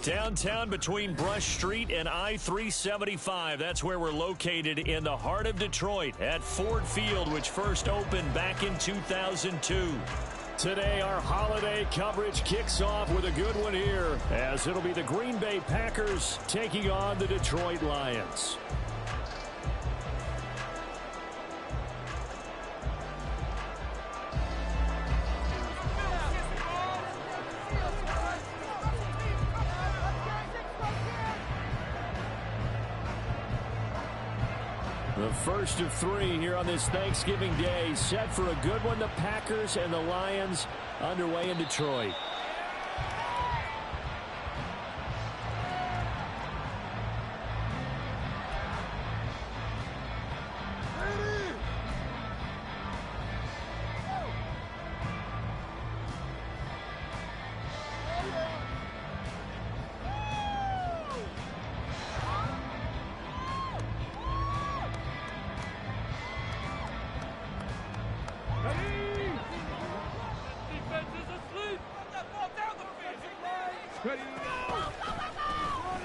Downtown between Brush Street and I-375. That's where we're located in the heart of Detroit at Ford Field, which first opened back in 2002. Today, our holiday coverage kicks off with a good one here, as it'll be the Green Bay Packers taking on the Detroit Lions. The first of three here on this Thanksgiving Day, set for a good one. The Packers and the Lions underway in Detroit.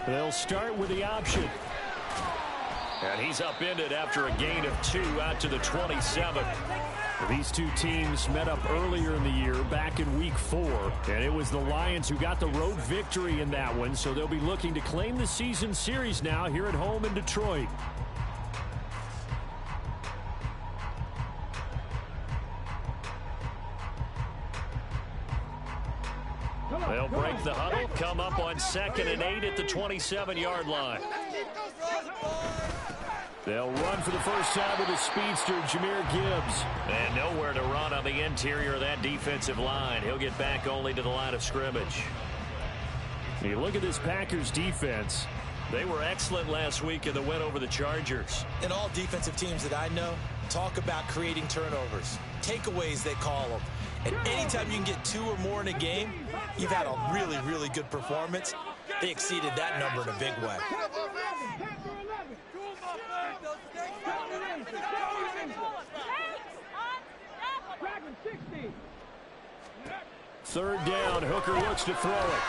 They'll start with the option. And he's upended after a gain of 2 out to the 27. These two teams met up earlier in the year, back in Week 4. And it was the Lions who got the road victory in that one, so they'll be looking to claim the season series now here at home in Detroit. They'll break the huddle, come up on 2nd and 8 at the 27-yard line. They'll run for the first time with the speedster, Jahmyr Gibbs. And nowhere to run on the interior of that defensive line. He'll get back only to the line of scrimmage. You look at this Packers defense. They were excellent last week in the win over the Chargers. And all defensive teams that I know talk about creating turnovers. Takeaways, they call them. And anytime you can get 2 or more in a game, you've had a really, really good performance. They exceeded that number in a big way. Third down, Hooker looks to throw it.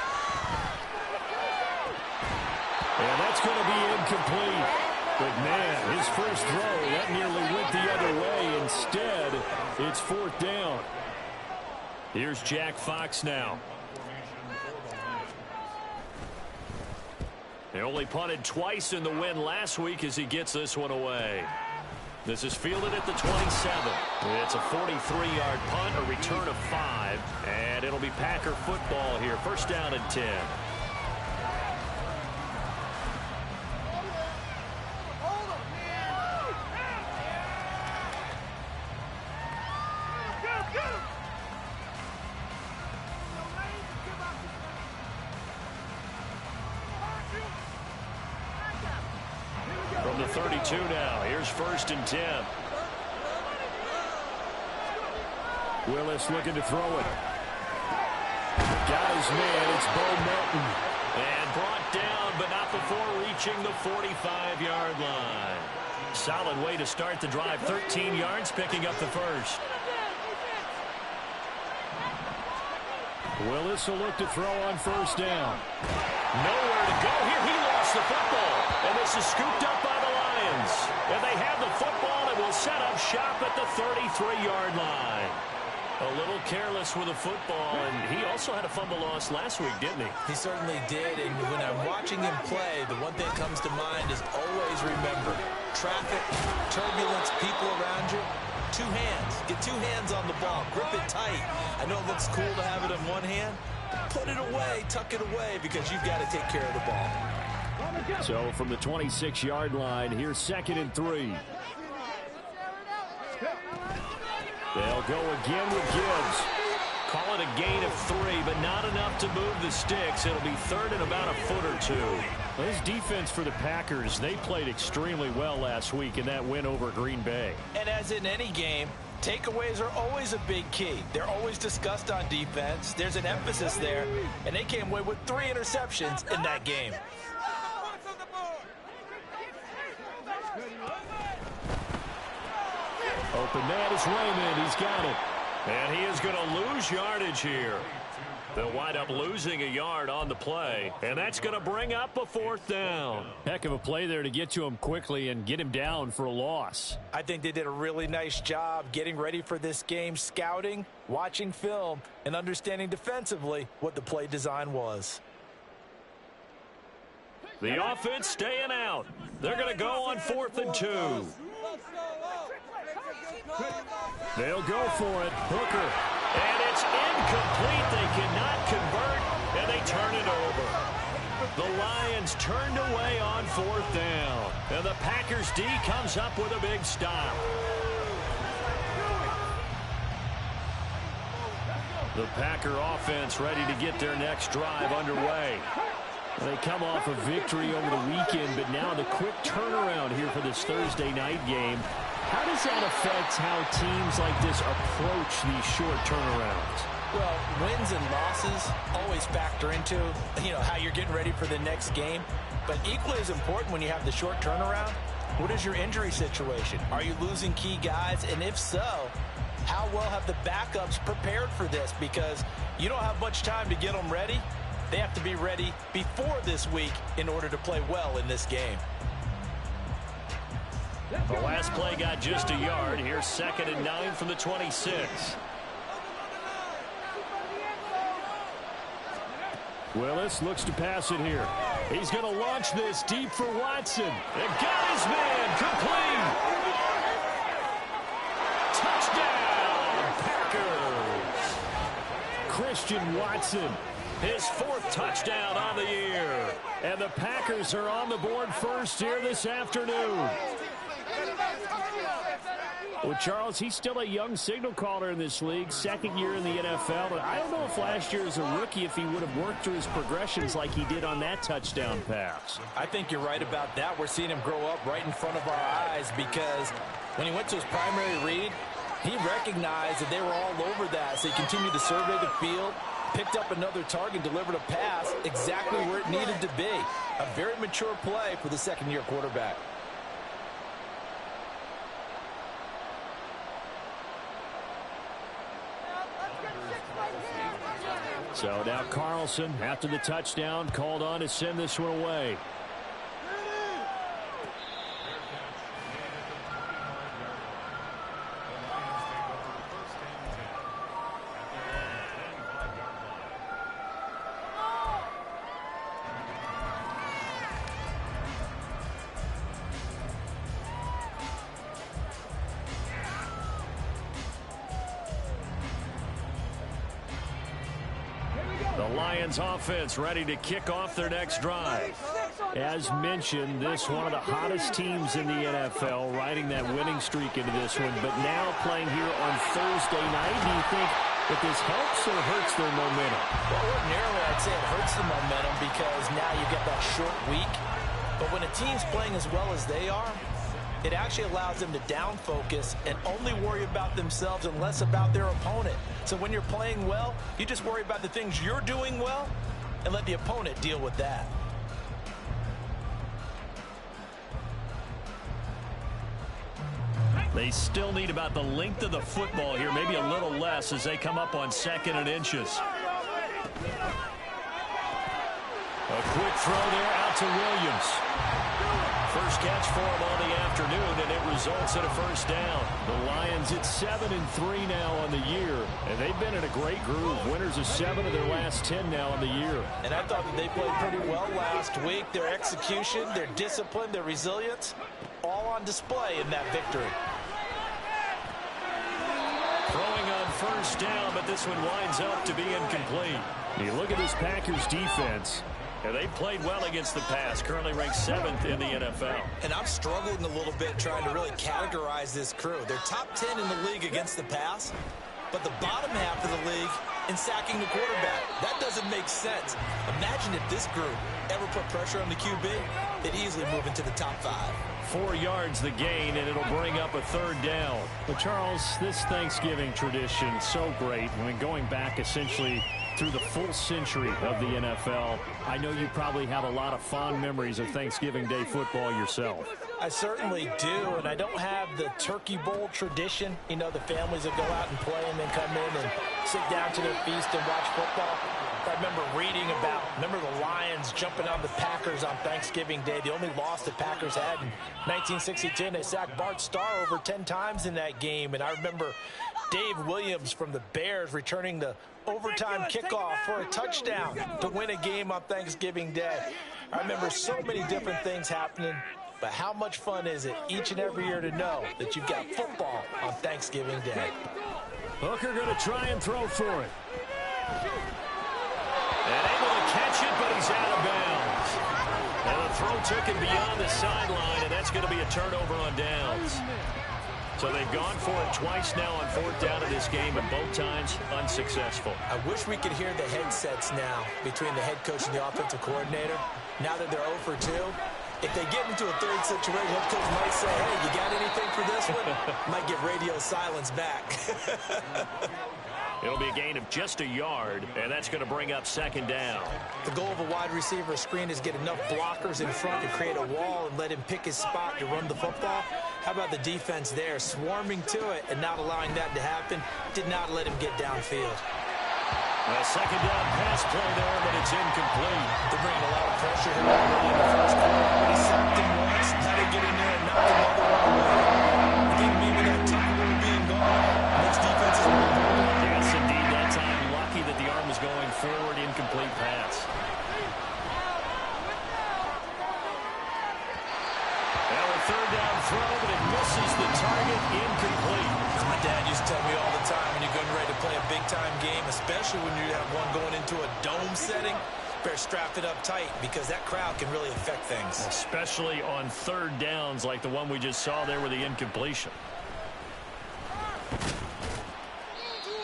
And that's going to be incomplete. But, man, his first throw, that nearly went the other way. Instead, it's 4th down. Here's Jack Fox now. He only punted twice in the win last week as he gets this one away. This is fielded at the 27. It's a 43-yard punt, a return of 5, and it'll be Packer football here. First down and 10. From the 32 now, here's 1st and 10. Willis looking to throw it. Got his man, it's Bo Melton. And brought down, but not before reaching the 45-yard line. Solid way to start the drive, 13 yards, picking up the first. Willis will look to throw on 1st down. Nowhere to go here. He lost the football. And this is scooped up by the Lions. And they have the football and will set up shop at the 33-yard line. A little careless with the football, and he also had a fumble loss last week, didn't he? He certainly did, and when I'm watching him play, the one thing that comes to mind is always remember, traffic, turbulence, people around you, 2 hands. Get 2 hands on the ball. Grip it tight. I know it looks cool to have it in one hand. Put it away, tuck it away, because you've got to take care of the ball. So from the 26-yard line, here's 2nd and 3. They'll go again with Gibbs. Call it a gain of 3, but not enough to move the sticks. It'll be 3rd and about a foot or 2. Well, this defense for the Packers, they played extremely well last week in that win over Green Bay. And as in any game, takeaways are always a big key. They're always discussed on defense. There's an emphasis there, and they came away with 3 interceptions in that game. Open man is Raymond. He's got it. And he is going to lose yardage here. They'll wind up losing a yard on the play, and that's going to bring up a 4th down. Heck of a play there to get to him quickly and get him down for a loss. I think they did a really nice job getting ready for this game, scouting, watching film, and understanding defensively what the play design was. The offense staying out. They're going to go on 4th and 2. They'll go for it. Hooker. And it's incomplete. They cannot convert, and they turn it over. The Lions turned away on 4th down. And the Packers D comes up with a big stop. The Packer offense ready to get their next drive underway. They come off a victory over the weekend, but now the quick turnaround here for this Thursday night game. How does that affect how teams like this approach these short turnarounds? Well, wins and losses always factor into, how you're getting ready for the next game. But equally as important when you have the short turnaround, what is your injury situation? Are you losing key guys? And if so, how well have the backups prepared for this? Because you don't have much time to get them ready. They have to be ready before this week in order to play well in this game. The last play got just a yard. Here's 2nd and 9 from the 26. Willis looks to pass it here. He's going to launch this deep for Watson. And got his man complete. Touchdown, Packers. Christian Watson. His 4th touchdown on the year. And the Packers are on the board first here this afternoon. Well, Charles, he's still a young signal caller in this league, 2nd year in the NFL. But I don't know if last year as a rookie, if he would have worked through his progressions like he did on that touchdown pass. I think you're right about that. We're seeing him grow up right in front of our eyes because when he went to his primary read, he recognized that they were all over that. So he continued to survey the field, picked up another target, delivered a pass exactly where it needed to be. A very mature play for the 2nd-year quarterback. So now Carlson, after the touchdown, called on to send this one away. Lions offense ready to kick off their next drive. As mentioned, this one of the hottest teams in the NFL, riding that winning streak into this one, but now playing here on Thursday night. Do you think that this helps or hurts their momentum? Well, ordinarily I'd say it hurts the momentum because now you get that short week. But when a team's playing as well as they are, it actually allows them to down focus and only worry about themselves and less about their opponent. So when you're playing well, you just worry about the things you're doing well and let the opponent deal with that. They still need about the length of the football here, maybe a little less as they come up on 2nd and inches. A quick throw there out to Williams. First catch for him on the afternoon, and it results in a 1st down. The Lions at 7-3 now on the year, and they've been in a great groove. Winners of 7 of their last 10 now on the year. And I thought that they played pretty well last week. Their execution, their discipline, their resilience, all on display in that victory. Throwing on 1st down, but this one winds up to be incomplete. You look at this Packers defense. And they played well against the pass, currently ranked 7th in the NFL. And I'm struggling a little bit trying to really categorize this crew. They're top 10 in the league against the pass, but the bottom half of the league in sacking the quarterback. That doesn't make sense. Imagine if this group ever put pressure on the QB, they'd easily move into the top 5. 4 yards the gain, and it'll bring up a 3rd down. But Charles, this Thanksgiving tradition, so great. I mean, going back essentially through the full century of the NFL, I know you probably have a lot of fond memories of Thanksgiving Day football yourself. I certainly do, and I don't have the Turkey Bowl tradition. You know, the families that go out and play and then come in and sit down to their feast and watch football. I remember reading about, the Lions jumping on the Packers on Thanksgiving Day. The only loss the Packers had in 1962. They sacked Bart Starr over 10 times in that game. And I remember Dave Williams from the Bears returning the overtime kickoff for a touchdown to win a game on Thanksgiving Day. I remember so many different things happening. But how much fun is it each and every year to know that you've got football on Thanksgiving Day? Hooker going to try and throw for it. And able to catch it, but he's out of bounds. And the throw took him beyond the sideline, and that's going to be a turnover on downs. So they've gone for it twice now on fourth down in this game, and both times unsuccessful. I wish we could hear the headsets now between the head coach and the offensive coordinator. Now that they're 0 for 2, if they get into a third situation, head coach might say, hey, you got anything for this one? Might get radio silence back. It'll be a gain of just a yard, and that's going to bring up second down. The goal of a wide receiver screen is get enough blockers in front to create a wall and let him pick his spot to run the football. How about the defense there, swarming to it and not allowing that to happen? Did not let him get downfield. A second down pass play there, but it's incomplete. They're bringing a lot of pressure here early in the first quarter. He sacked him once. How to get in there and knock another one away. I think maybe that tackle being gone makes defenses more vulnerable. Yes, indeed. That time, lucky that the arm was going forward. Incomplete pass. Now a third down throw, but it misses the target. Incomplete. As my dad used to tell me all the time, when you're getting ready to play a big-time game, especially when you have one going into a dome setting, better strap it up tight because that crowd can really affect things. Especially on third downs like the one we just saw there with the incompletion.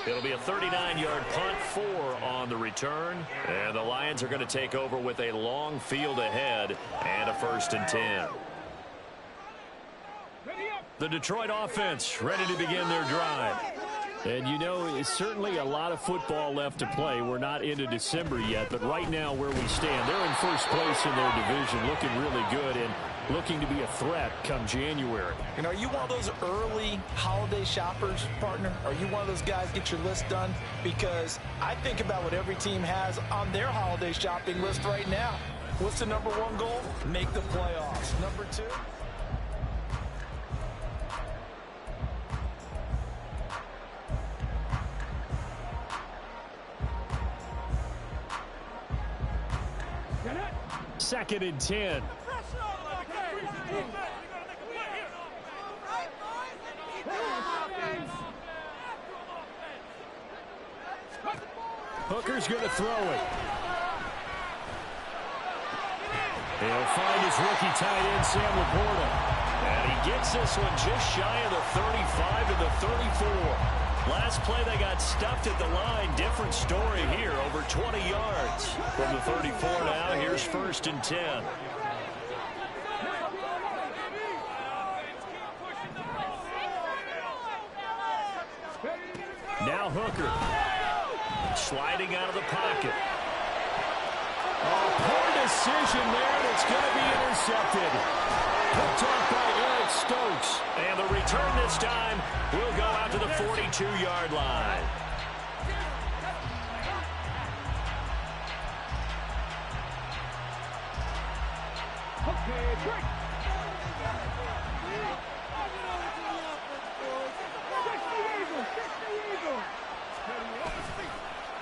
It'll be a 39-yard punt, 4 on the return. And the Lions are going to take over with a long field ahead and a 1st and 10. The Detroit offense ready to begin their drive. And you know, it's certainly a lot of football left to play. We're not into December yet, but right now where we stand, they're in first place in their division, looking really good and looking to be a threat come January. And are you one of those early holiday shoppers, partner? Are you one of those guys get your list done? Because I think about what every team has on their holiday shopping list right now. What's the number 1 goal? Make the playoffs. Number 2? Second and 10. Hooker's going to throw it. He'll find his rookie tight end, Sam Laporta. And he gets this one just shy of the 35 to the 34. Last play, they got stuffed at the line. Different story here, over 20 yards. From the 34 now, here's 1st and 10. Now Hooker. Sliding out of the pocket. Oh, poor decision there, and it's going to be intercepted. Picked off by Eric Stokes. And the return this time will go out to the 42-yard line.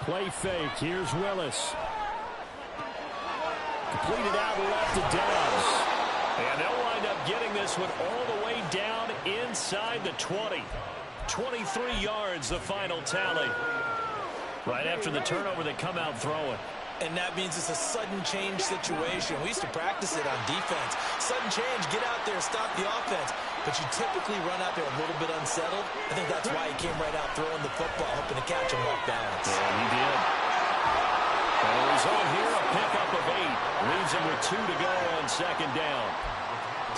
Play fake. Here's Willis. Completed out left to Downs. And they'll wind up getting this one all the way down inside the 20. 23 yards, the final tally. Right after the turnover, they come out throwing. And that means it's a sudden change situation. We used to practice it on defense. Sudden change, get out there, stop the offense. But you typically run out there a little bit unsettled. I think that's why he came right out throwing the football, hoping to catch him off balance. Yeah, he did. And the result here, a pickup of 8. Leaves him with 2 to go on second down.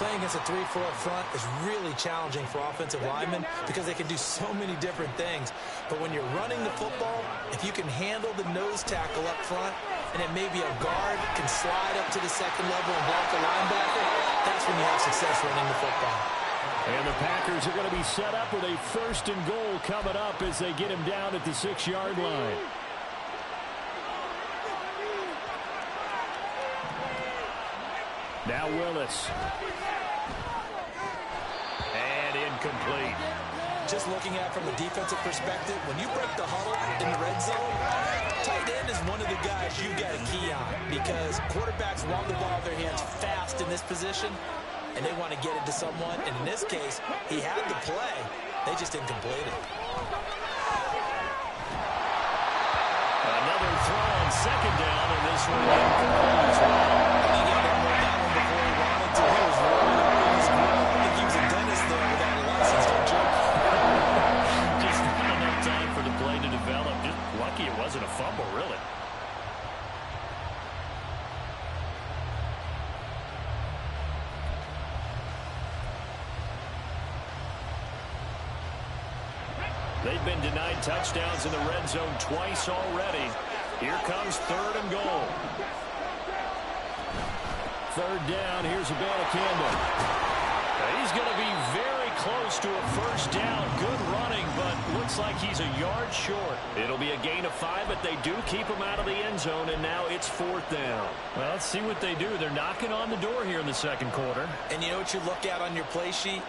Playing against a 3-4 front is really challenging for offensive linemen because they can do so many different things. But when you're running the football, if you can handle the nose tackle up front, and then maybe a guard can slide up to the second level and block the linebacker, that's when you have success running the football. And the Packers are going to be set up with a 1st and goal coming up as they get him down at the 6-yard line. Now Willis. And incomplete. Just looking at it from a defensive perspective, when you break the huddle in the red zone, tight end is one of the guys you've got a key on because quarterbacks want the ball in their hands fast in this position, and they want to get it to someone. And in this case, he had the play. They just didn't complete it. Another throw on second down, and this one incomplete as well. He got that one before he wanted to. He was rolling up in his grill. I think he was a dentist there without a license, don't you? Just not enough time for the play to develop. Just lucky it wasn't a fumble, really. They've been denied touchdowns in the red zone twice already. Here comes 3rd and goal. 3rd down. Here's Abanikanda. He's going to be very close to a first down. Good running, but looks like he's a yard short. It'll be a gain of 5, but they do keep him out of the end zone, and now it's 4th down. Well, let's see what they do. They're knocking on the door here in the second quarter. And you know what you look at on your play sheet?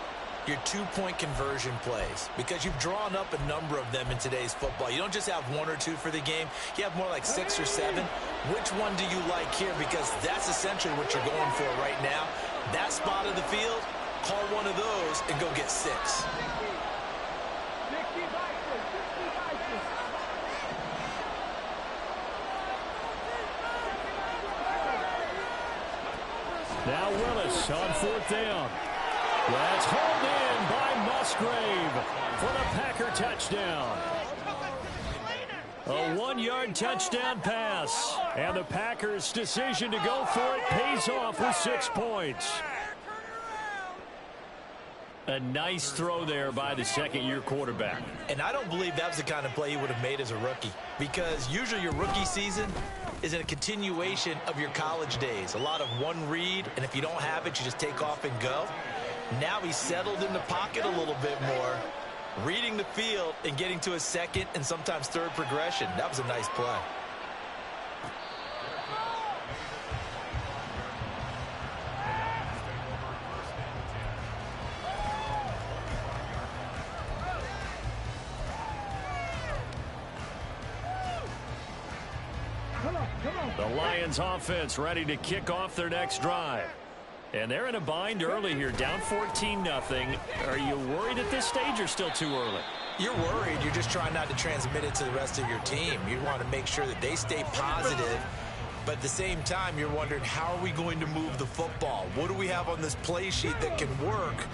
Your 2-point conversion plays, because you've drawn up a number of them in today's football. You don't just have 1 or 2 for the game. You have more like 6 or 7. Which one do you like here? Because that's essentially what you're going for right now. That spot of the field, call one of those and go get 6. Now Willis on 4th down. That's hauled in by Musgrave for the Packer touchdown. A 1-yard touchdown pass. And the Packers' decision to go for it pays off with 6 points. A nice throw there by the second-year quarterback. And I don't believe that was the kind of play he would have made as a rookie, because usually your rookie season is in a continuation of your college days. A lot of one read, and if you don't have it, you just take off and go. Now he's settled in the pocket a little bit more, reading the field and getting to a second and sometimes third progression. That was a nice play. The Lions offense ready to kick off their next drive. And they're in a bind early here, down 14-0. Are you worried at this stage or still too early? You're worried. You're just trying not to transmit it to the rest of your team. You want to make sure that they stay positive. But at the same time, you're wondering, how are we going to move the football? What do we have on this play sheet that can work?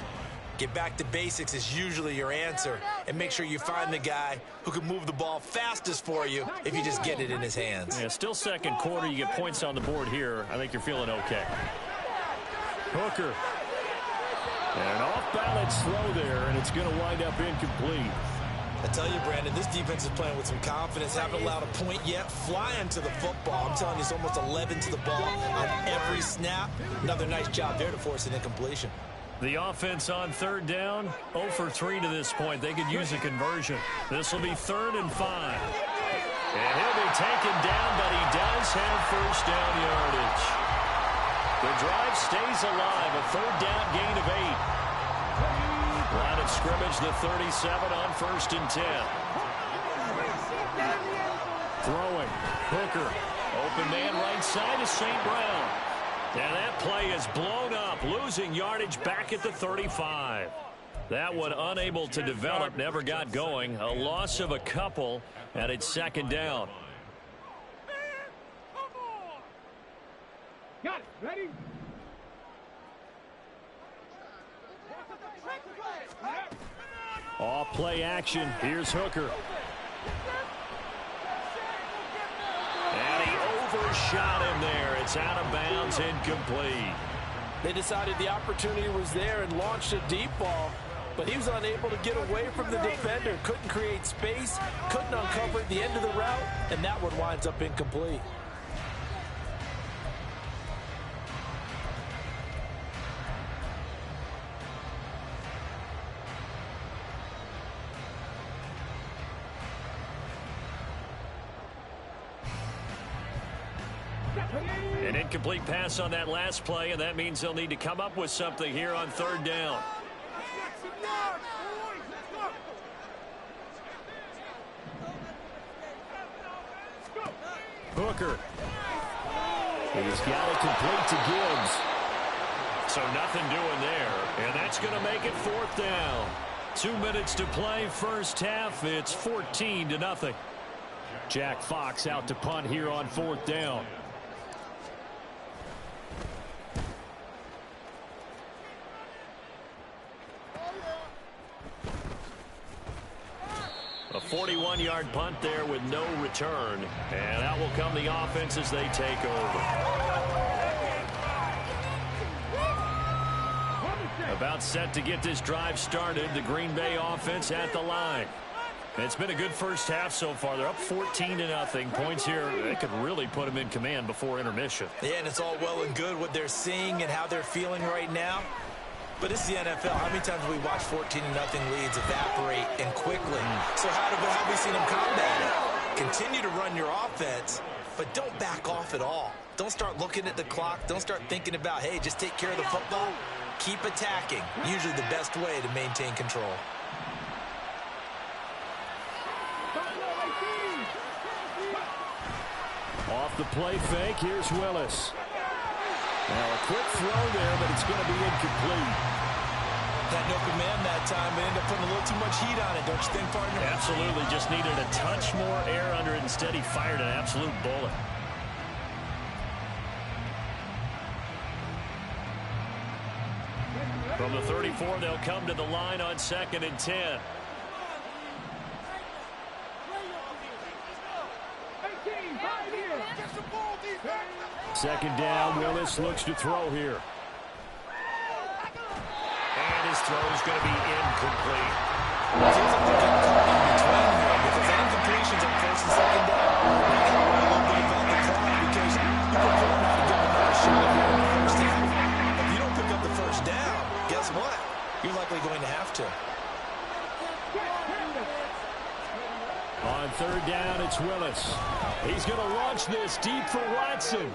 Get back to basics is usually your answer. And make sure you find the guy who can move the ball fastest for you if you just get it in his hands. Yeah, still second quarter. You get points on the board here. I think you're feeling okay. Hooker. And an off-balance throw there, and it's going to wind up incomplete. I tell you, Brandon, this defense is playing with some confidence. Haven't allowed a point yet. Flying to the football. I'm telling you, it's almost 11 to the ball on every snap. Another nice job there to force an incompletion. The offense on 3rd down, 0 for 3 to this point. They could use a conversion. This will be 3rd and 5. And he'll be taken down, but he does have first down yardage. The drive stays alive, a 3rd down gain of 8. Line of scrimmage, the 37 on 1st and 10. Throwing. Hooker. Open man right side is St. Brown. And that play is blown up, losing yardage back at the 35. That one unable to develop, never got going. A loss of a couple, and it's 2nd down. Got it. Ready? Off play action. Here's Hooker. And he overshot him there. It's out of bounds, incomplete. They decided the opportunity was there and launched a deep ball, but he was unable to get away from the defender. Couldn't create space, couldn't uncover the end of the route, and that one winds up incomplete. An incomplete pass on that last play, and that means they'll need to come up with something here on third down. Hooker. He's got it complete to Gibbs. So nothing doing there, and that's going to make it fourth down. 2 minutes to play, first half. It's 14-0. Jack Fox out to punt here on fourth down. A 41-yard punt there with no return. And out will come the offense as they take over. About set to get this drive started. The Green Bay offense at the line. It's been a good first half so far. They're up 14-0. Points here, they could really put them in command before intermission. Yeah, and it's all well and good what they're seeing and how they're feeling right now. But it's the NFL. How many times have we watched 14-0 leads evaporate and quickly? So how have we seen them combat it? Continue to run your offense, but don't back off at all. Don't start looking at the clock. Don't start thinking about, hey, just take care of the football. Keep attacking. Usually the best way to maintain control. Off the play fake, here's Willis. Now a quick throw there, but it's going to be incomplete. Had no command that time, but ended up putting a little too much heat on it, don't you think, partner? Absolutely, just needed a touch more air under it. Instead, he fired an absolute bullet. From the 34, they'll come to the line on 2nd and 10. Second down, Willis looks to throw here. And his throw is going to be incomplete. It seems like they're getting caught in between here because that incompletion's on 1st and 2nd down. You got to worry a little bit about the clock because you prefer not to give another shot here in the first half. If you don't pick up the first down, guess what? You're likely going to have to. On third down, it's Willis. He's going to launch this deep for Watson.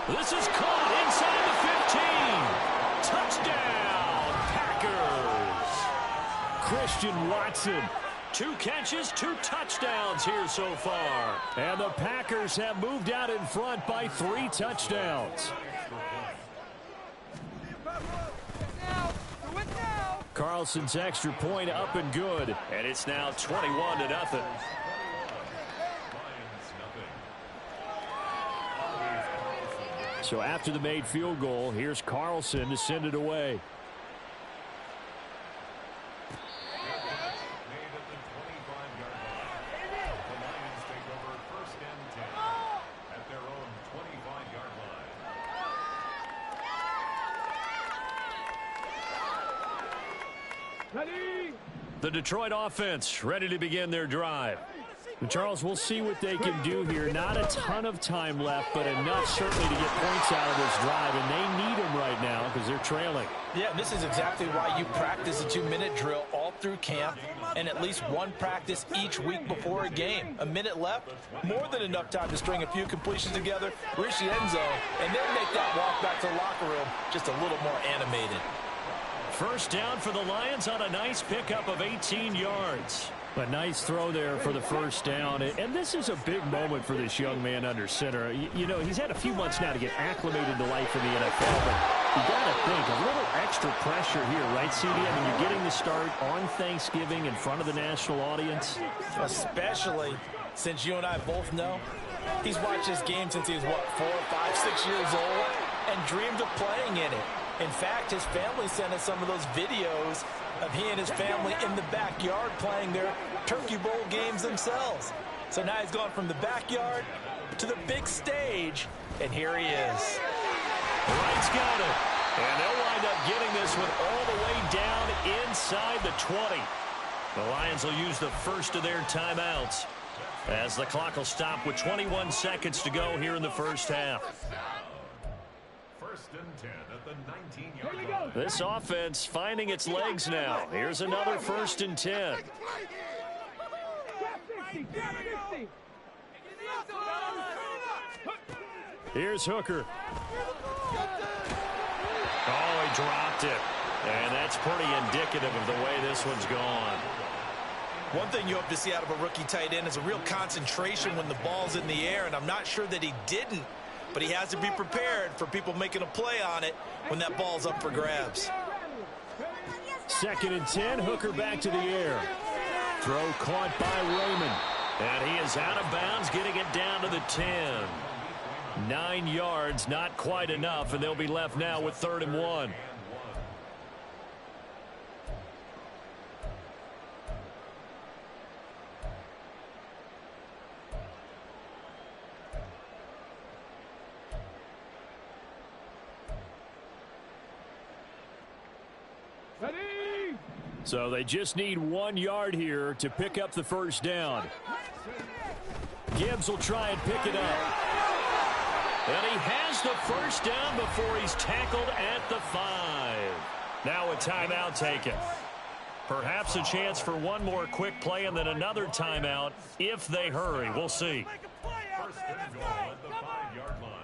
This is caught inside the 15. Touchdown, Packers. Christian Watson. 2 catches, 2 touchdowns here so far. And the Packers have moved out in front by 3 touchdowns. Carlson's extra point up and good. And it's now 21-0. So after the made field goal, here's Carlson to send it away. The Detroit offense ready to begin their drive. And Charles, we'll see what they can do here. Not a ton of time left, but enough certainly to get points out of this drive, and they need them right now because they're trailing. Yeah, this is exactly why you practice a 2-minute drill all through camp and at least one practice each week before a game. A minute left, more than enough time to string a few completions together, reach the end zone, and then make that walk back to the locker room just a little more animated. First down for the Lions on a nice pickup of 18 yards. A nice throw there for the first down. And this is a big moment for this young man under center. You know, he's had a few months now to get acclimated to life in the NFL, but you got to think a little extra pressure here, right, CD? I mean, you're getting the start on Thanksgiving in front of the national audience. Especially since you and I both know he's watched this game since he was, what, 4, 5, 6 years old and dreamed of playing in it. In fact, his family sent us some of those videos of he and his family in the backyard playing their Turkey Bowl games themselves. So now he's gone from the backyard to the big stage, and here he is. Wright's got it. And they'll wind up getting this one all the way down inside the 20. The Lions will use the first of their timeouts as the clock will stop with 21 seconds to go here in the first half. First and 10 at the 19-yard line. This offense finding its legs now. Here's another 1st and 10. Here's Hooker. Oh, he dropped it. And that's pretty indicative of the way this one's gone. One thing you hope to see out of a rookie tight end is a real concentration when the ball's in the air, and I'm not sure that he didn't, but he has to be prepared for people making a play on it when that ball's up for grabs. 2nd and 10, Hooker back to the air. Throw caught by Raymond. And he is out of bounds, getting it down to the 10. 9 yards, not quite enough, and they'll be left now with 3rd and 1. So they just need 1 yard here to pick up the first down. Gibbs will try and pick it up. And he has the first down before he's tackled at the 5. Now a timeout taken. Perhaps a chance for one more quick play and then another timeout if they hurry. We'll see. First and goal at the 5-yard line.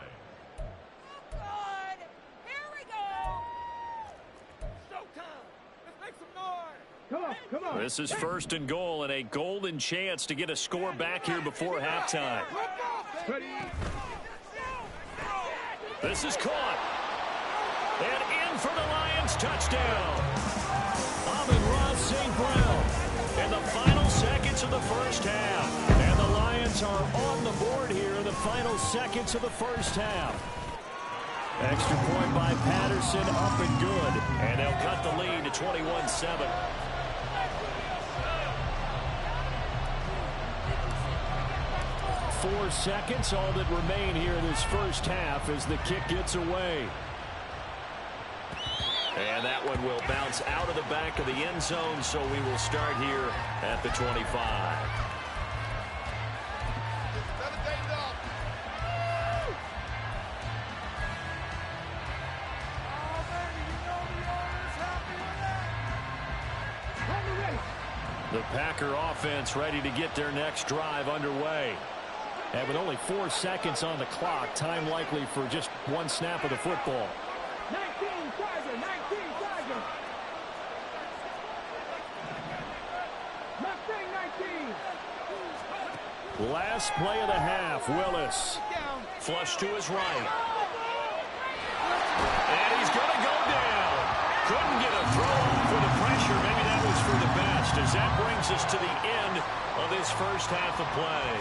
Come on. This is 1st and goal and a golden chance to get a score back here before halftime. This is caught. And in for the Lions, touchdown. Amon-Ra St. Brown in the final seconds of the first half. And the Lions are on the board here in the final seconds of the first half. Extra point by Patterson, up and good. And they'll cut the lead to 21-7. 4 seconds, all that remain here in this first half as the kick gets away. And that one will bounce out of the back of the end zone, so we will start here at the 25. The Packer offense ready to get their next drive underway. And with only 4 seconds on the clock, time likely for just one snap of the football. 19 Tiger. Mustang 19. Last play of the half, Willis. Flush to his right. And he's going to go down. Couldn't get a throw off with the pressure. Maybe that was for the best, as that brings us to the end of this first half of play.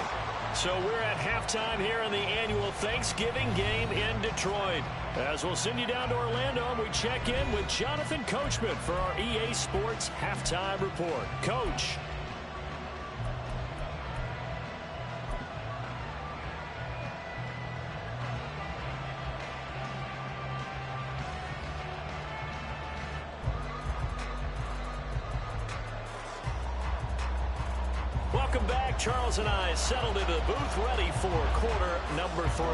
So we're at halftime here in the annual Thanksgiving game in Detroit. As we'll send you down to Orlando, we check in with Jonathan Coachman for our EA Sports Halftime Report. Coach. Welcome back. Charles and I settled into the booth, ready for quarter number 3.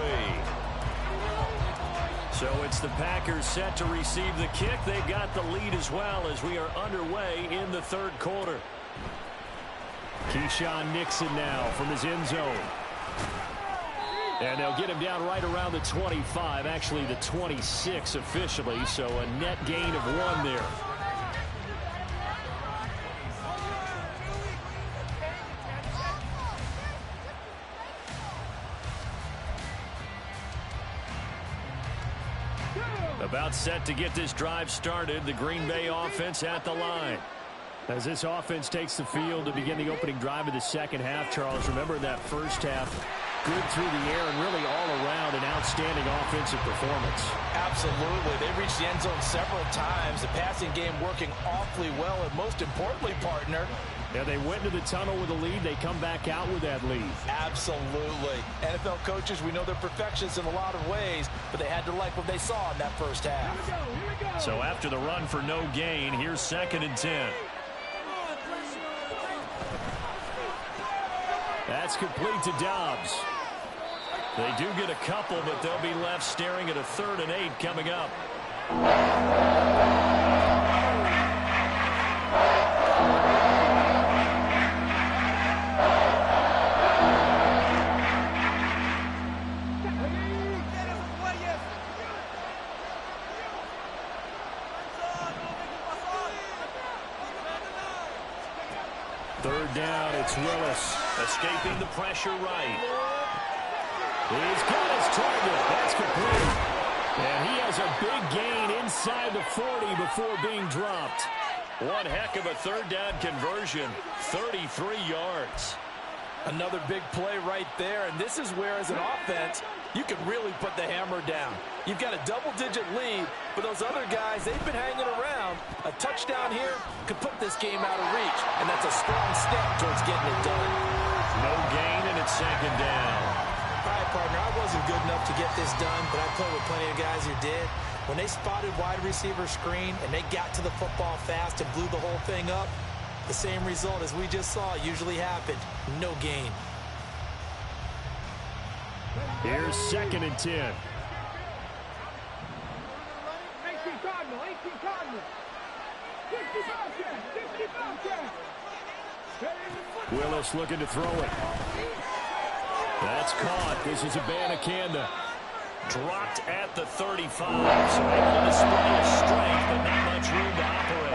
So it's the Packers set to receive the kick. They've got the lead as well as we are underway in the 3rd quarter. Keyshawn Nixon now from his end zone. And they'll get him down right around the 25, actually the 26 officially, so a net gain of 1 there. About set to get this drive started. The Green Bay offense at the line. As this offense takes the field to begin the opening drive of the second half, Charles, remember that first half, good through the air and really all around an outstanding offensive performance. Absolutely. They reached the end zone several times. The passing game working awfully well, and most importantly, partner, yeah, they went into the tunnel with a lead. They come back out with that lead. Absolutely. NFL coaches, we know they're perfectionists in a lot of ways, but they had to like what they saw in that first half. Here we go. So after the run for no gain, here's 2nd and 10. That's complete to Dobbs. They do get a couple, but they'll be left staring at a 3rd and 8 coming up. third down, it's Willis. Escaping the pressure right. He's got his target. That's complete. And he has a big gain inside the 40 before being dropped. One heck of a third down conversion. 33 yards. Another big play right there, and this is where, as an offense, you can really put the hammer down. You've got a double-digit lead, but those other guys, they've been hanging around. A touchdown here could put this game out of reach, and that's a strong step towards getting it done. No gain, and it's second down. All right, partner, I wasn't good enough to get this done, but I played with plenty of guys who did. When they spotted wide receiver screen and they got to the football fast and blew the whole thing up, the same result as we just saw usually happened. No gain. Here's 2nd and 10. 18 Cardinal, 18 Cardinal. 65 check, 65 check. Willis looking to throw it. That's caught. This is Abanikanda. Dropped at the 35, so able to display his strength, but not much room to operate.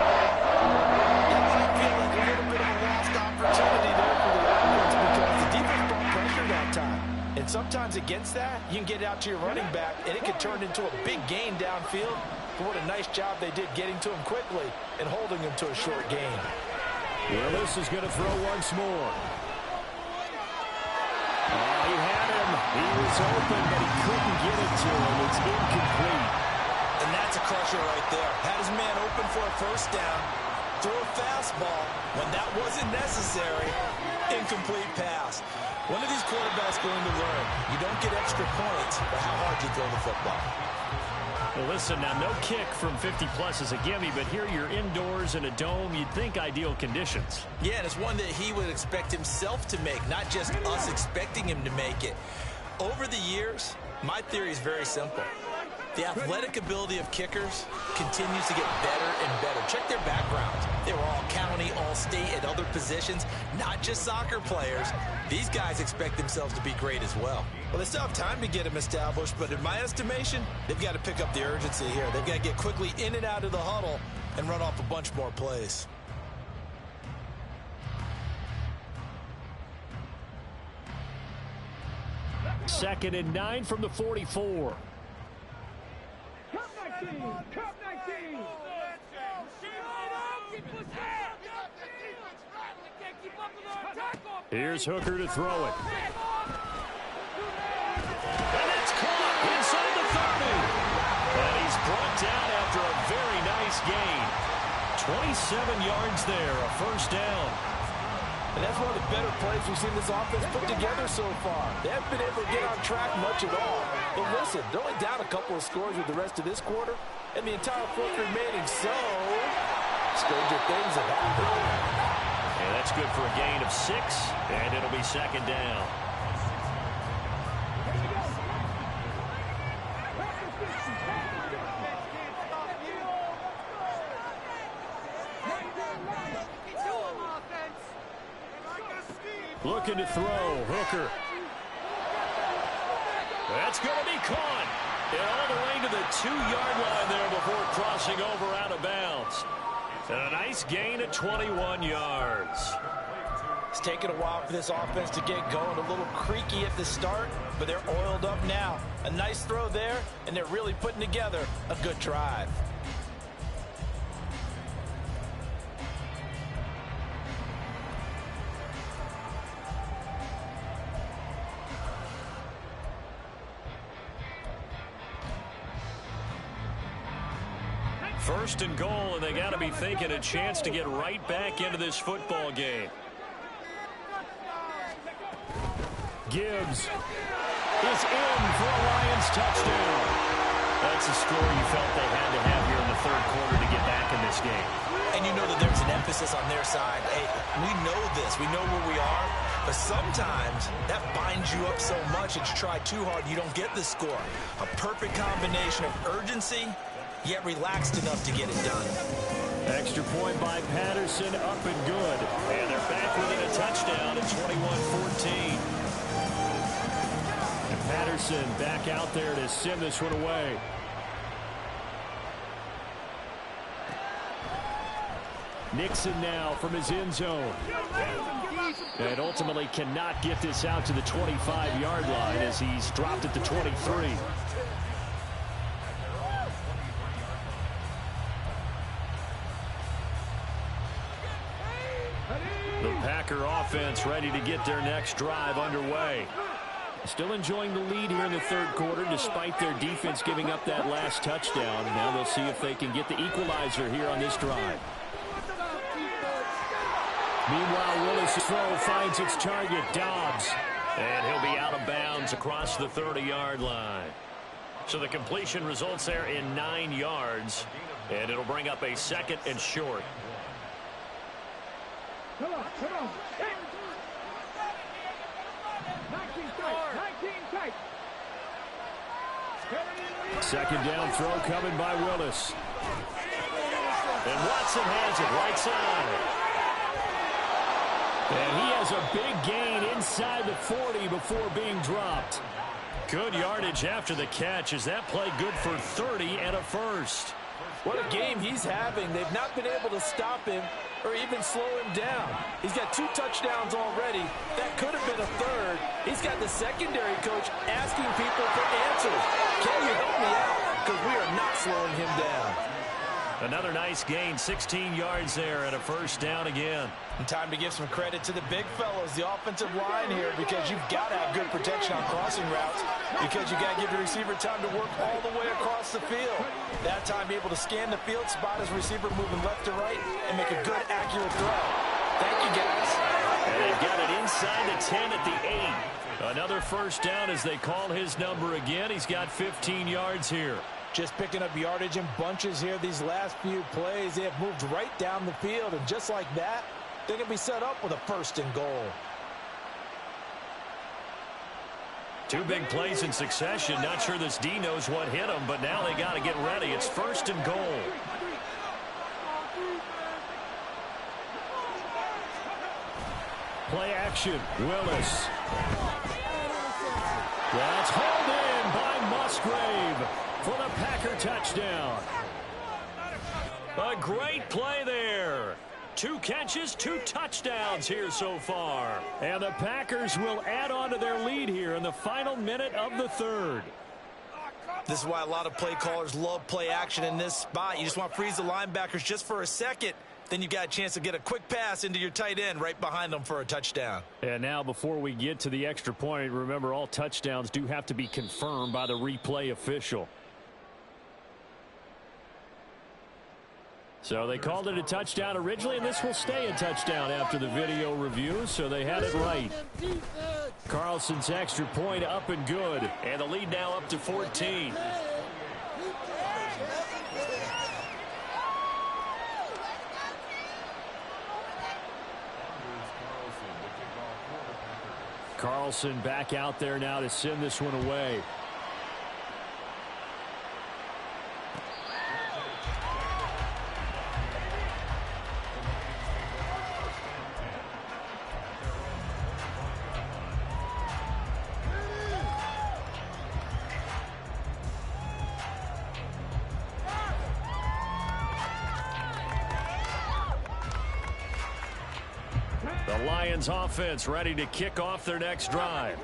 That might feel like a little bit of a lost opportunity there for the offense because the defense brought pressure that time. And sometimes against that, you can get out to your running back, and it can turn into a big gain downfield. But what a nice job they did getting to him quickly and holding him to a short gain. Willis is going to throw once more. He had him. He was open, but he couldn't get it to him. It's incomplete. And that's a crusher right there. Had his man open for a first down. Threw a fastball when that wasn't necessary. Incomplete pass. One of these quarterbacks going to learn. You don't get extra points for how hard you throw the football. Well, listen, now no kick from 50-plus is a gimme, but here you're indoors in a dome. You'd think ideal conditions. Yeah, and it's one that he would expect himself to make, not just us expecting him to make it. Over the years, my theory is very simple. The athletic ability of kickers continues to get better and better. Check their backgrounds. They were all county, all state, at other positions, not just soccer players. These guys expect themselves to be great as well. Well, they still have time to get them established, but in my estimation, they've got to pick up the urgency here. They've got to get quickly in and out of the huddle and run off a bunch more plays. Second and 9 from the 44. Cup 19, Cup 19. Here's Hooker to throw it. And it's caught inside the 30. And he's brought down after a very nice gain. 27 yards there, a first down. And that's one of the better plays we've seen this offense put together so far. They haven't been able to get on track much at all. But listen, they're only down a couple of scores with the rest of this quarter, and the entire fourth remaining, so stranger things have happened. And that's good for a gain of 6, and it'll be second down. Looking to throw, Hooker. That's going to be caught. And all the way to the 2-yard line there before crossing over out of bounds. And a nice gain of 21 yards. It's taken a while for this offense to get going. A little creaky at the start, but they're oiled up now. A nice throw there, and they're really putting together a good drive. First and goal, and they got to be thinking a chance to get right back into this football game. Gibbs is in for a Lions touchdown. That's a score you felt they had to have here in the third quarter to get back in this game. And you know that there's an emphasis on their side. Hey, we know this. We know where we are. But sometimes that binds you up so much that you try too hard, you don't get the score. A perfect combination of urgency, yet relaxed enough to get it done. Extra point by Patterson, up and good. And they're back within a touchdown at 21-14. And Patterson back out there to send this one away. Nixon now from his end zone. And ultimately cannot get this out to the 25-yard line as he's dropped at the 23. The Packer offense ready to get their next drive underway. Still enjoying the lead here in the third quarter despite their defense giving up that last touchdown. Now they'll see if they can get the equalizer here on this drive. Meanwhile, Willis' throw finds its target, Dobbs. And he'll be out of bounds across the 30-yard line. So the completion results there in 9 yards. And it'll bring up a 2nd and short. Come on, come on. 19 tight. 2nd down throw coming by Willis. And Watson has it right side. And he has a big gain inside the 40 before being dropped. Good yardage after the catch. Is that play good for 30 and a first? What a game he's having. They've not been able to stop him or even slow him down. He's got 2 touchdowns already. That could have been a third. He's got the secondary coach asking people for answers. Can you help me out? Because we are not slowing him down. Another nice gain, 16 yards there and a first down again. And time to give some credit to the big fellows, the offensive line here, because you've got to have good protection on crossing routes, because you got to give the receiver time to work all the way across the field. That time, be able to scan the field, spot his receiver moving left to right, and make a good, accurate throw. Thank you, guys. And they've got it inside the 10 at the 8. Another first down as they call his number again. He's got 15 yards here. Just picking up yardage in bunches here these last few plays. They have moved right down the field, and just like that, they're going to be set up with a 1st and goal. 2 big plays in succession. Not sure this D knows what hit him, but now they got to get ready. It's 1st and goal. Play action. Willis. That's hauled in by Musgrave for the Packer touchdown. A great play there. 2 catches, 2 touchdowns here so far. And the Packers will add on to their lead here in the final minute of the 3rd. This is why a lot of play callers love play action in this spot. You just want to freeze the linebackers just for a second. Then you've got a chance to get a quick pass into your tight end right behind them for a touchdown. And now before we get to the extra point, remember all touchdowns do have to be confirmed by the replay official. So they called it a touchdown originally, and this will stay a touchdown after the video review, so they had it right. Carlson's extra point up and good. And the lead now up to 14. Carlson back out there now to send this one away. The Lions offense ready to kick off their next drive.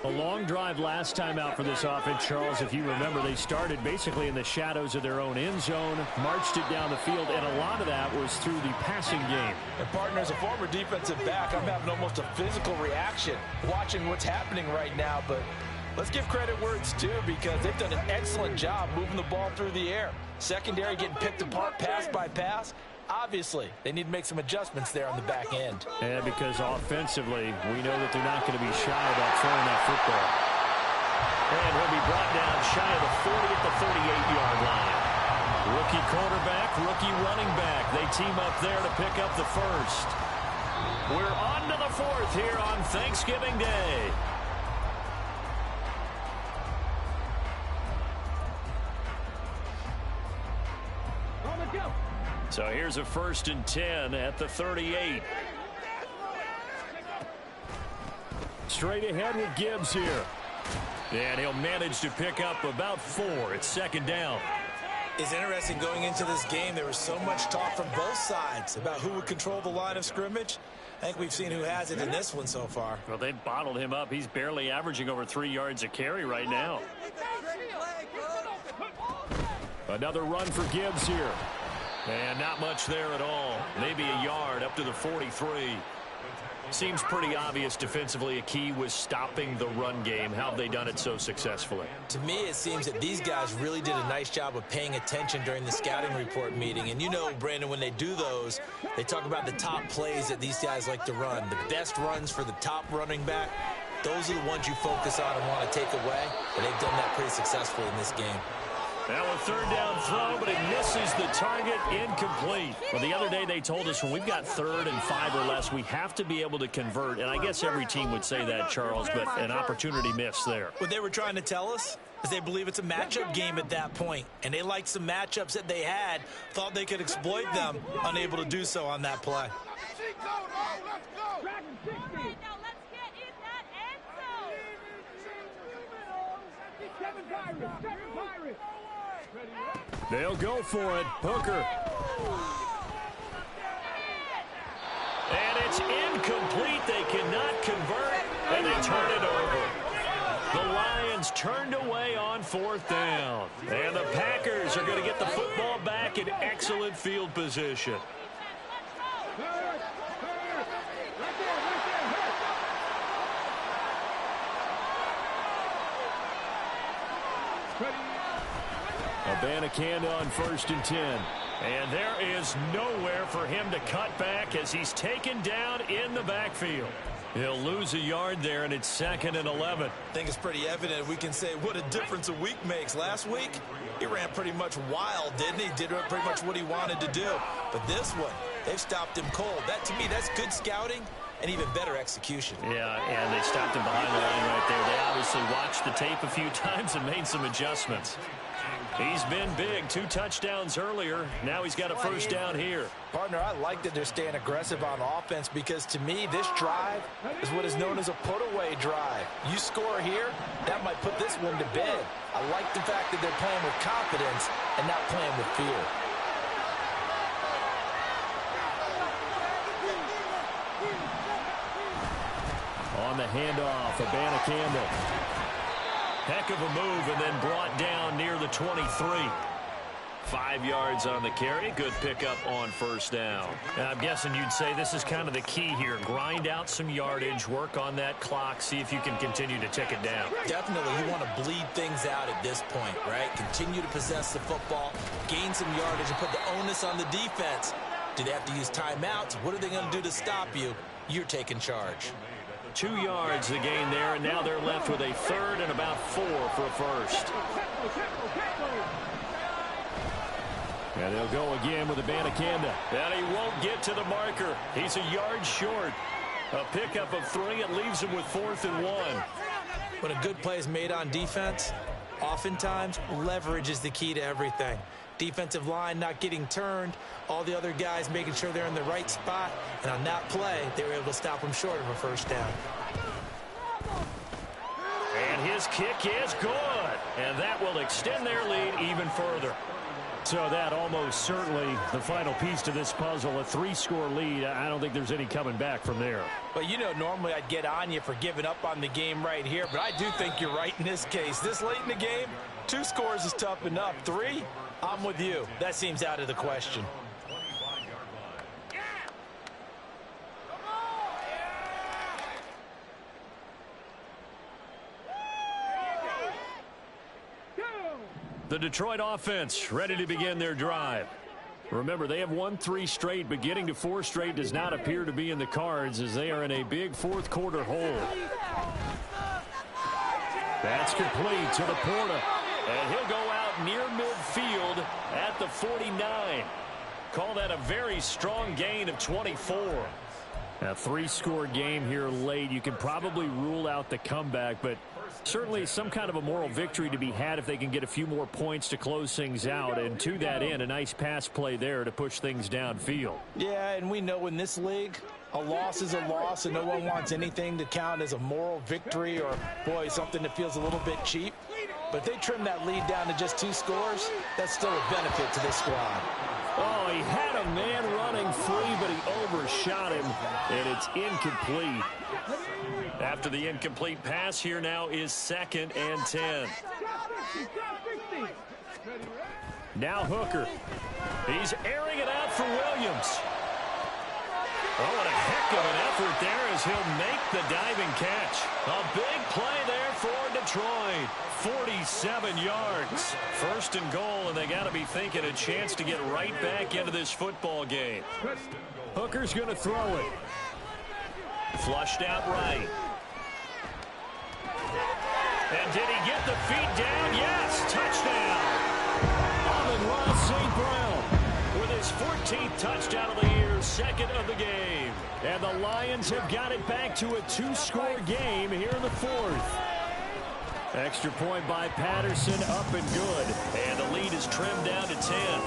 A long drive last time out for this offense, Charles. If you remember, they started basically in the shadows of their own end zone, marched it down the field, and a lot of that was through the passing game. And partner, as a former defensive back, I'm having almost a physical reaction watching what's happening right now. But let's give credit where it's due, because they've done an excellent job moving the ball through the air. Secondary getting picked apart pass by pass. Obviously, they need to make some adjustments there on the back end. And because offensively, we know that they're not going to be shy about throwing that football. And he'll be brought down shy of the 40 at the 38-yard line. Rookie quarterback, rookie running back. They team up there to pick up the first. We're on to the 4th here on Thanksgiving Day. So here's a 1st and 10 at the 38. Straight ahead with Gibbs here. And he'll manage to pick up about 4. It's 2nd down. It's interesting going into this game. There was so much talk from both sides about who would control the line of scrimmage. I think we've seen who has it in this one so far. Well, they bottled him up. He's barely averaging over 3 yards a carry right now. Another run for Gibbs here. And not much there at all. Maybe a yard up to the 43. Seems pretty obvious defensively a key was stopping the run game. How have they done it so successfully? To me, it seems that these guys really did a nice job of paying attention during the scouting report meeting. And you know, Brandon, when they do those, they talk about the top plays that these guys like to run. The best runs for the top running back, those are the ones you focus on and want to take away. And they've done that pretty successfully in this game. Now a third down throw, but it misses the target, incomplete. Well, the other day they told us when we've got 3rd and 5 or less, we have to be able to convert. And I guess every team would say that, Charles, but an opportunity missed there. What they were trying to tell us is they believe it's a matchup game at that point. And they liked some matchups that they had, thought they could exploit them, unable to do so on that play. They'll go for it. Hooker. And it's incomplete. They cannot convert, and they turn it over. The Lions turned away on 4th down. And the Packers are going to get the football back in excellent field position. Abanikanda on 1st and 10. And there is nowhere for him to cut back as he's taken down in the backfield. He'll lose a yard there, and it's 2nd and 11. I think it's pretty evident. We can say what a difference a week makes. Last week, he ran pretty much wild, didn't he? Did pretty much what he wanted to do. But this one, they've stopped him cold. That, to me, that's good scouting and even better execution. Yeah, and they stopped him behind the line right there. They obviously watched the tape a few times and made some adjustments. He's been big. 2 touchdowns earlier. Now he's got a 1st down here. Partner, I like that they're staying aggressive on offense because, to me, this drive is what is known as a put-away drive. You score here, that might put this one to bed. I like the fact that they're playing with confidence and not playing with fear. On the handoff, Abanikanda. Heck of a move, and then brought down near the 23. 5 yards on the carry. Good pickup on 1st down. And I'm guessing you'd say this is kind of the key here. Grind out some yardage, work on that clock, see if you can continue to tick it down. Definitely, you want to bleed things out at this point, right? Continue to possess the football, gain some yardage, and put the onus on the defense. Do they have to use timeouts? What are they going to do to stop you? You're taking charge. 2 yards the gain there, and now they're left with a 3rd and about 4 for a 1st. And they'll go again with Abanikanda. And he won't get to the marker. He's a yard short. A pickup of 3. It leaves him with 4th and 1. When a good play is made on defense, oftentimes leverage is the key to everything. Defensive line not getting turned, all the other guys making sure they're in the right spot, and on that play, they were able to stop them short of a 1st down. And his kick is good, and that will extend their lead even further. So that almost certainly the final piece to this puzzle, a 3-score lead. I don't think there's any coming back from there. But, you know, normally I'd get on you for giving up on the game right here, but I do think you're right in this case. This late in the game, 2 scores is tough enough. 3, I'm with you. That seems out of the question. The Detroit offense ready to begin their drive. Remember, they have won 3 straight, but getting to 4 straight does not appear to be in the cards as they are in a big 4th quarter hole. That's complete to the Porta. And he'll go out near midfield at the 49. Call that a very strong gain of 24. A 3-score game here late. You can probably rule out the comeback, but certainly some kind of a moral victory to be had if they can get a few more points to close things out. And to that end, a nice pass play there to push things downfield. Yeah, and we know in this league, a loss is a loss, and no one wants anything to count as a moral victory or, boy, something that feels a little bit cheap. But if they trim that lead down to just 2 scores, that's still a benefit to this squad. Oh, he had a man running free, but he overshot him, and it's incomplete. After the incomplete pass, here now is 2nd and 10. Now Hooker. He's airing it out for Williams. Oh, what a heck of an effort there as he'll make the diving catch. A big play there for Detroit. 47 yards. 1st and goal, and they got to be thinking a chance to get right back into this football game. Hooker's going to throw it. Flushed out right. And did he get the feet down? Yes, touchdown. Amon-Ra St. Brown with his 14th touchdown of the year, 2nd of the game. And the Lions have got it back to a 2-score game here in the 4th. Extra point by Patterson, up and good. And the lead is trimmed down to 10.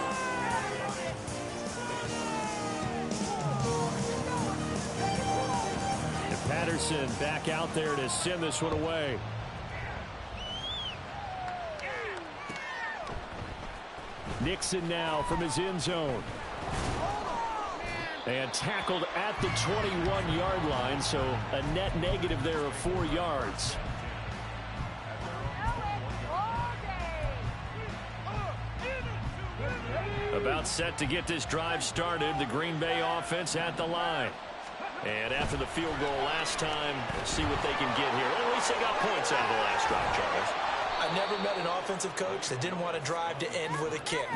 And Patterson back out there to send this one away. Nixon now from his end zone. And tackled at the 21-yard line, so a net negative there of 4 yards. About set to get this drive started. The Green Bay offense at the line. And after the field goal last time, we'll see what they can get here. Well, at least they got points out of the last drive, Charles. I never met an offensive coach that didn't want to drive to end with a kick.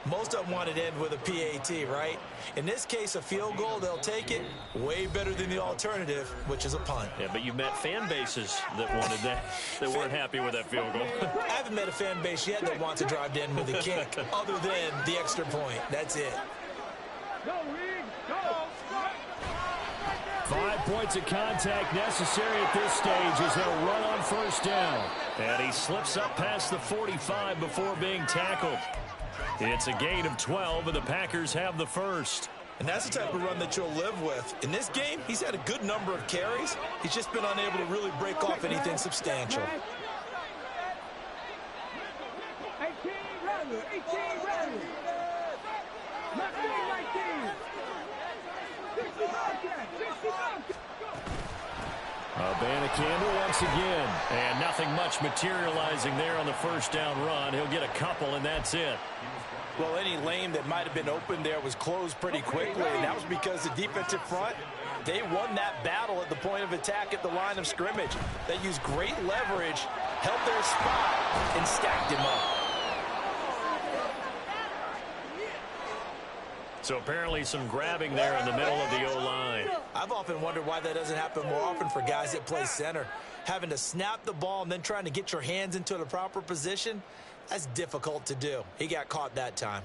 Most of them wanted to end with a PAT, right? In this case, a field goal, they'll take it. Way better than the alternative, which is a punt. Yeah, but you met fan bases that wanted that, that weren't happy with that field goal. I haven't met a fan base yet that wants to drive to end with a kick, other than the extra point. That's it. 5 points of contact necessary at this stage as they'll run on 1st down. And he slips up past the 45 before being tackled. It's a gain of 12, and the Packers have the 1st. And that's the type of run that you'll live with. In this game, he's had a good number of carries. He's just been unable to really break off anything substantial. 18 runners. 18 runners. 19. 60 Bobcats. Abanikanda once again. And nothing much materializing there on the 1st down run. He'll get a couple, and that's it. Well, any lane that might have been open there was closed pretty quickly, and that was because the defensive front, they won that battle at the point of attack at the line of scrimmage. They used great leverage, held their spot, and stacked him up. So apparently some grabbing there in the middle of the O-line. I've often wondered why that doesn't happen more often for guys that play center. Having to snap the ball and then trying to get your hands into the proper position, that's difficult to do. He got caught that time.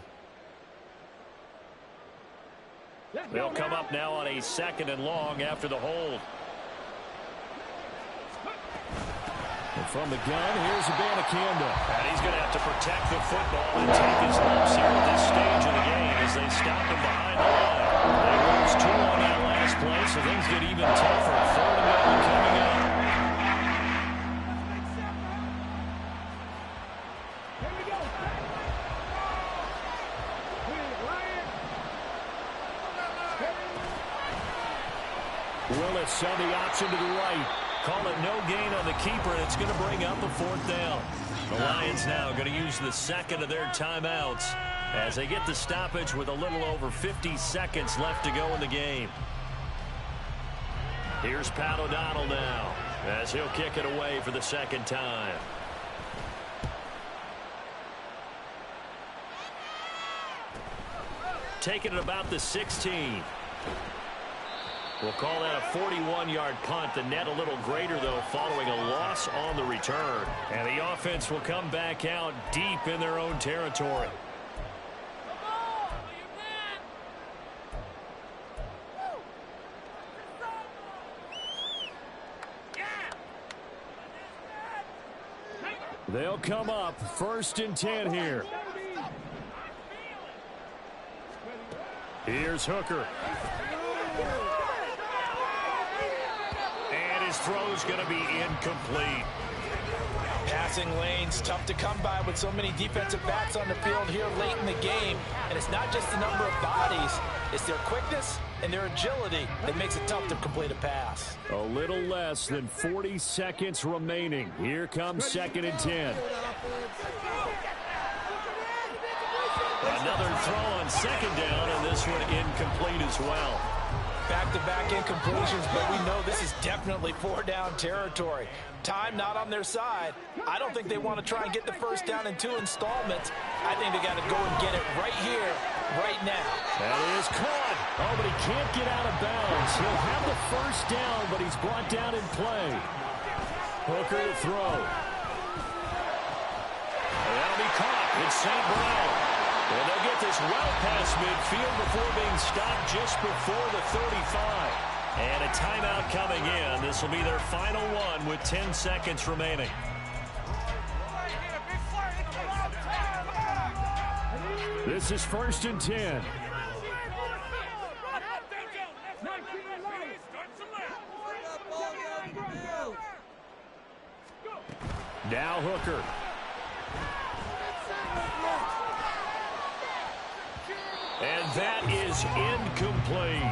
They'll come up now on a 2nd and long after the hold. And from the gun, here's Abanikanda. And he's going to have to protect the football and take his lumps here at this stage of the game as they stop him behind the line. They lose 2 on that last play, so things get even tougher. 3rd and 11 coming up. Willis on the option to the right. Call it no gain on the keeper, and it's going to bring up a 4th down. The Lions now going to use the 2nd of their timeouts as they get the stoppage with a little over 50 seconds left to go in the game. Here's Pat O'Donnell now as he'll kick it away for the 2nd time. Taking it about the 16. We'll call that a 41-yard punt. The net a little greater, though, following a loss on the return. And the offense will come back out deep in their own territory. They'll come up 1st and 10 here. Here's Hooker. And his throw's going to be incomplete. Passing lanes, tough to come by with so many defensive backs on the field here late in the game. And it's not just the number of bodies, it's their quickness and their agility that makes it tough to complete a pass. A little less than 40 seconds remaining. Here comes 2nd and 10. Another throw on 2nd down, and this one incomplete as well. Back-to-back incompletions, but we know this is definitely 4-down territory. Time not on their side. I don't think they want to try and get the first down in 2 installments. I think they got to go and get it right here, right now. That is caught. Oh, but he can't get out of bounds. He'll have the first down, but he's brought down in play. Hooker to throw. And that'll be caught. It's St. Brown. And they'll get this well past midfield before being stopped just before the 35. And a timeout coming in. This will be their final one with 10 seconds remaining. This is 1st and 10. Now Hooker. And that is incomplete.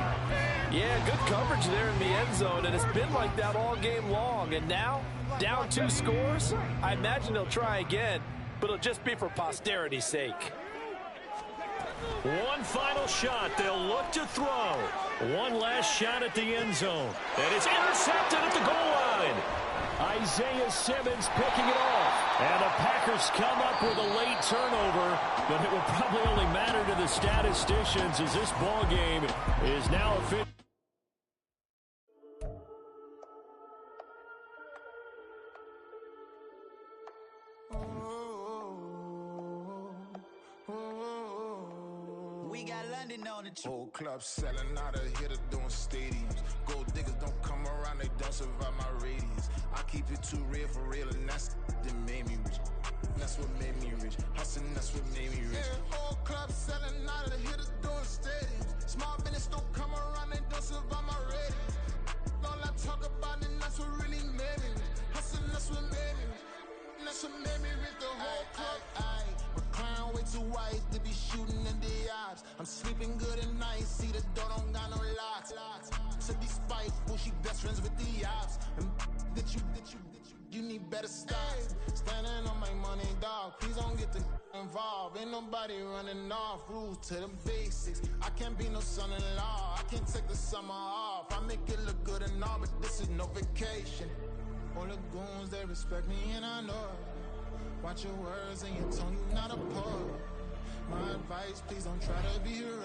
Yeah, good coverage there in the end zone, and it's been like that all game long. And now, down 2 scores, I imagine they'll try again, but it'll just be for posterity's sake. One final shot. They'll look to throw. One last shot at the end zone. And it's intercepted at the goal line. Isaiah Simmons picking it off. And the Packers come up with a late turnover, but it will probably only matter to the statisticians as this ball game is now official. We got London on the whole club selling out of hitter doing stadiums. Gold diggers don't come around, they don't survive my radius. I keep it too real for real, and that's that made me rich. That's what made me rich. Hustling, that's what made me rich. Yeah, whole club selling out of hitters doing stadiums. Small business don't come around, they don't survive my radius. All I talk about, and that's what really made me rich. Hustling, that's what made me rich. That's what made me rich. The whole club. Clown way too white to be shooting in the eyes. I'm sleeping good at night, see the door don't got no locks. To be spiteful, she best friends with the ops. And you need better stocks. Standing on my money, dog. Please don't get the involved. Ain't nobody running off. Rules to the basics. I can't be no son-in-law. I can't take the summer off. I make it look good and all, but this is no vacation. All the goons, they respect me and I know it. Watch your words and your tone, you not a poet. My advice, please don't try to be right.